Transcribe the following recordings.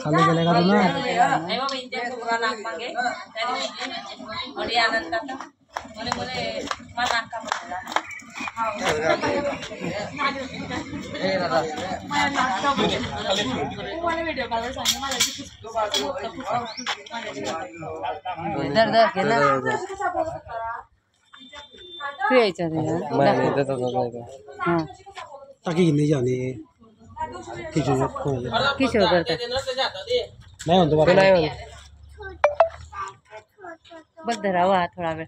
खाली गेले का ना ताकि नहीं जाने किशोर करता नहीं होता बाबा नहीं होता बस धरावा थोडा वेळ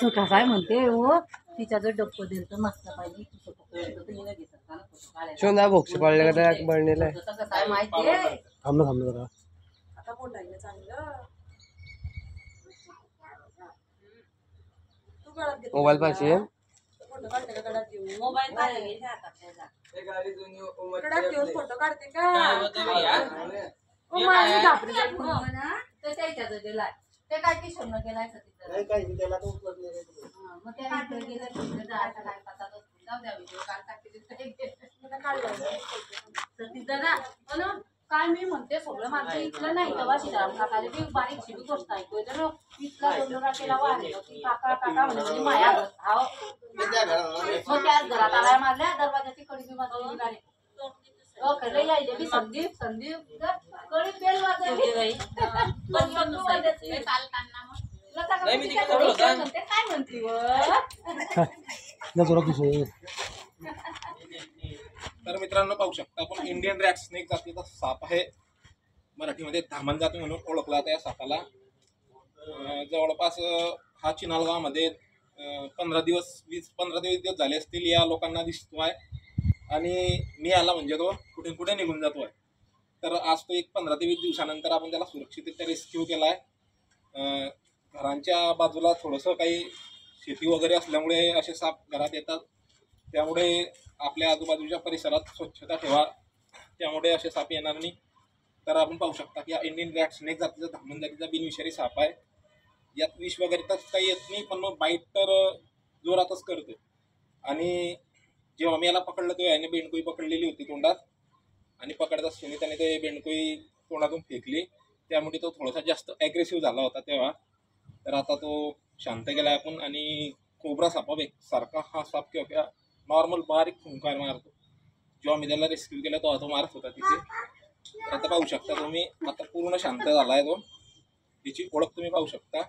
छोटासा आहे म्हणते हो तिच्या जर डब्बो दिल तर मस्त पाहिजे शोधा बॉक्स पडले का बनलेला आहे काय माहिती थांबलं जरा आता बोलायला चांगलं मोबाईल पाहिजे मोबाईल फोटो काढते का ते काय किशोर न गेलाय काय मी म्हणते सगळं माझं इथलं नाही तेव्हा सीताराम काकाला बी बारीकशी बी गोष्ट ऐकू तर इथला दोन राखेला वाढलो की काका काका म्हणजे माया मग त्याच घरात आलाय मारल्या दरवाजाची कडी बी वाजवली गाडी खरं यायचे बी संदीप कडी बेल वाजवली काय म्हणते तर मित्रांनो पाहू शकता आपण इंडियन रॅट स्नेक जातीचा साप आहे मराठीमध्ये धामण जाती म्हणून ओळखला जातो या सापाला जवळपास हा चिनालगावमध्ये 15 ते 20 दिवस झाले असतील या लोकांना दिसतोय आणि मी आला म्हणजे तो कुठे निघून जातोय तर आज तो एक 15 ते 20 दिवसानंतर आपण त्याला सुरक्षितरित्या रेस्क्यू केलाय घरांच्या बाजूला थोडंसं काही शेती वगैरे असल्यामुळे असे साप घरात येतात त्यामुळे आपल्या आजूबाजूच्या परिसरात स्वच्छता ठेवा त्यामुळे असे साप येणार नाही तर आपण पाहू शकता की हा इंडियन रॅट स्नेक जातीचा धामण जातीचा बिनविषारी साप आहे यात विष वगैरे तर काही येत नाही पण मग बाईट तर जोरातच करतो आणि जेव्हा मी याला पकडलं तेव्हा याने बेंडकुई पकडलेली होती तोंडात आणि पकडत असताना त्याने ते बेंडकुई तोंडातून फेकली त्यामुळे तो थोडासा जास्त ॲग्रेसिव्ह झाला होता तेव्हा तर आता तो शांत गेला आपण आणि कोब्रा सारखा हा साप किंवा नॉर्मल बारीक फुंकार मारतो जेव्हा मी त्याला रेस्क्यू केला तो तो मारत होता तिथे तर आता पाहू शकता तुम्ही आता पूर्ण शांत झाला आहे तो तिची ओळख तुम्ही पाहू शकता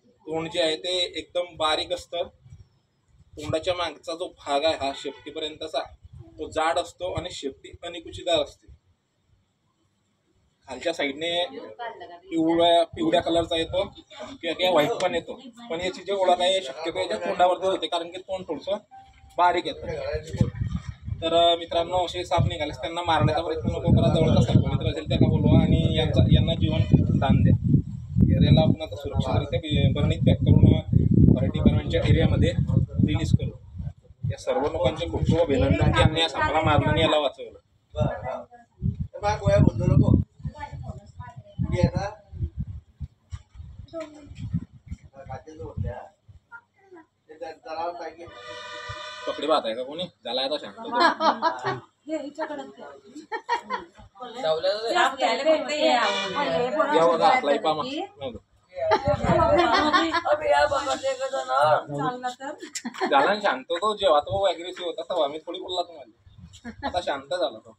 तोंड जे आहे ते एकदम बारीक असतं तोंडाच्या मागचा जो भाग आहे हा शेपटीपर्यंतचा तो जाड असतो आणि शेपटी अनिकुचीदार असते खालच्या साईडने पिवळ्या कलरचा येतो किंवा व्हाईट पण येतो पण याची जी ओळख आहे शक्यतो याच्या तोंडावरती होते कारण की तोंड थोडंसं बारीक येतं तर मित्रांनो असे साप निघाले त्यांना मारण्याचा प्रयत्न नको करा जवळचा सर्पमित्र असेल त्यांना बोलवा आणि यांना जीवन दान द्या याला आपण आता सुरक्षितरित्या भरणीत पॅक करून मराठी डिपार्टमेंटच्या एरियामध्ये रिलीज करू या सर्व लोकांचे खूप खूप अभिनंदन की यांनी या सापाला मारलं आणि याला वाचवलं पकडी बात आहे का कोणी झाला आहे तो शांत झाला शांत तो जेव्हा तो ॲग्रेसिव्ह होता तेव्हा मी थोडी बोलला तुम्हाला आता शांत झाला तो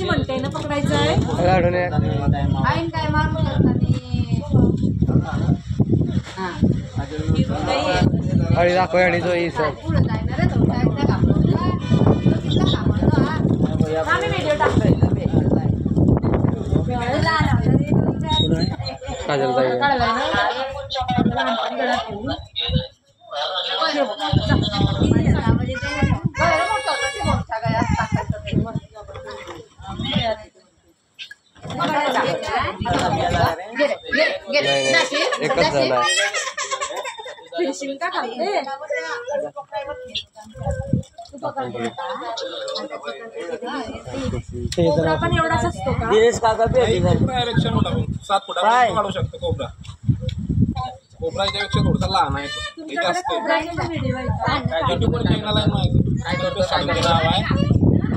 म्हणते ना पकडायचं आहे आणि दाखव आणि तो व्हिडिओ टाकतोय एकच झाला फिनिशिंग का खाते कोबरा पण एवढाच असतो का? डायरेक्शन मोठा 7 फुटापर्यंत काढू शकतो कोबरा. कोबरा याच्यापेक्षा थोडासा लहान आहे तो. हे जास्त आहे. युट्यूबवर चॅनल आहे माहिती काय सांगते नाव आहे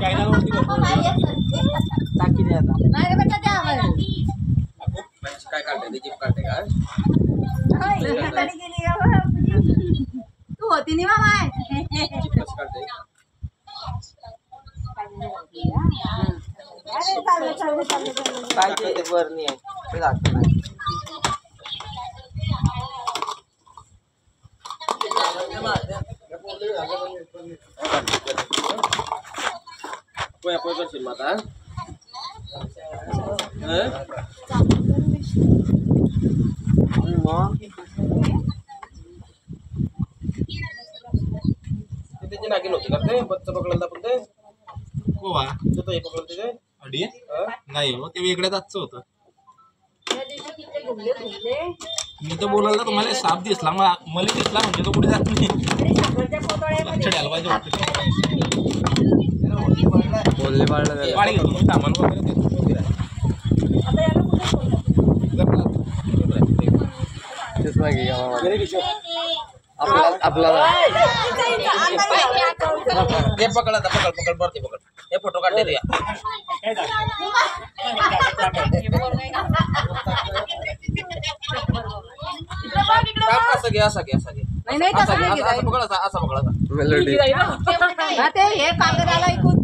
चॅनलवरती काय काढते ते जीप काढते का तू होती नि मामा जीप कसं काढते काय ते वर नाही आहे ते दाखवत नाही पोया करशील माता त्याची नागिन होती का ते बच्च पकडलं आपण ते गोवा तो हे पकडलं ते अडी नाही हो ते वेगळ्या जातचं होतं. मी तर बोलायला तुम्हाला साप दिसला मला दिसला म्हणजे तो कुठे जात नाही. लक्ष द्यायला पाहिजे बोलले पाळलं पाळी घेतो मी सामान वगैरे देतो. आपल्याला हे पकड आता पकड पकड वरती पकड हे फोटो काढले ते असं घे असं घे असं घे नाही नाही तसं नाही असं पकड असं पकड हा, ते हे कागदाला ऐकून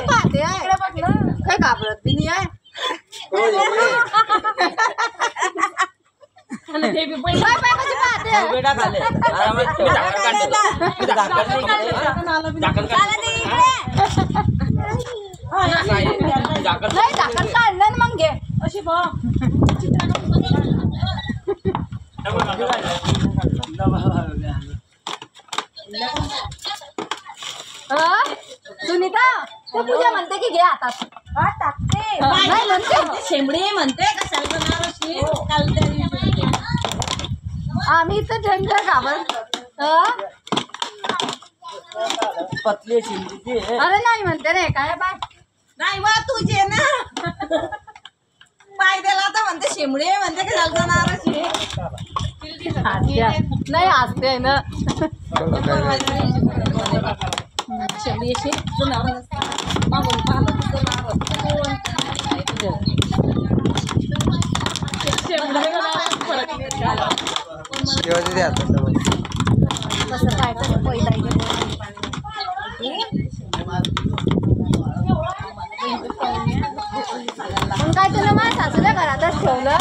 पाहते काय घाबरत बी नाही आहे. ते बी पैसे पाहते बेटा झाले आरामात ठेव झाकण नाही झाकण काढलं ना मग घे अशी बघ सुनीता तू पूजा म्हणते की घे हातात टाकते नाही म्हणते शेंबडी म्हणते आम्ही तर झंझट घाबरत पतली शिंदी अरे नाही म्हणते रे काय बाय नाही बा तुझे ना पाय दिला तर म्हणते शेंबडे म्हणते की चालणार नाही असते ना शेंबडी अशी मागून कसं काय कसं पहिला पण काय तुला माझ्या सासूला घरातच ठेवलं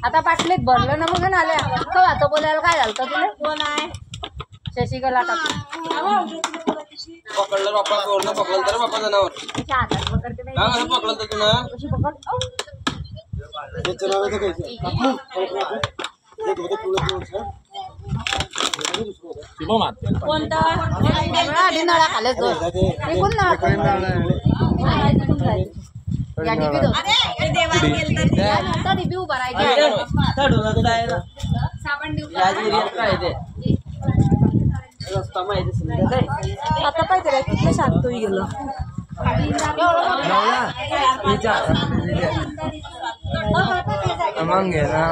आता पाटलीत भरलं ना मग आल्या का आता बोलायला काय झालं तुला कोण आहे शशिकला टाकून पकडलं बापा वरनं पकडलं तर बापा जनावर तिच्या हातात पकडते नाही हा कसं पकडलं तर तुला कशी पकड कोणता आधी नळा खाले कोण अरे देवाला गेलं तर रिव्ह्यू भरायचे साबण आता पाहिजे काय किती शांत गेलो मग घे ना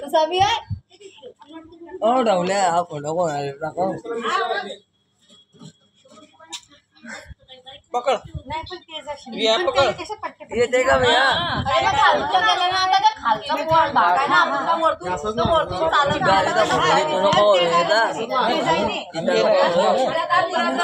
कसा बी आहे ओ ढवल्या हा फोटो कोण दाखव पकड पकड येते का भैया खालचं गेलं ना आता ते खालचं पोळ भाग आहे ना आपण वरतून चालत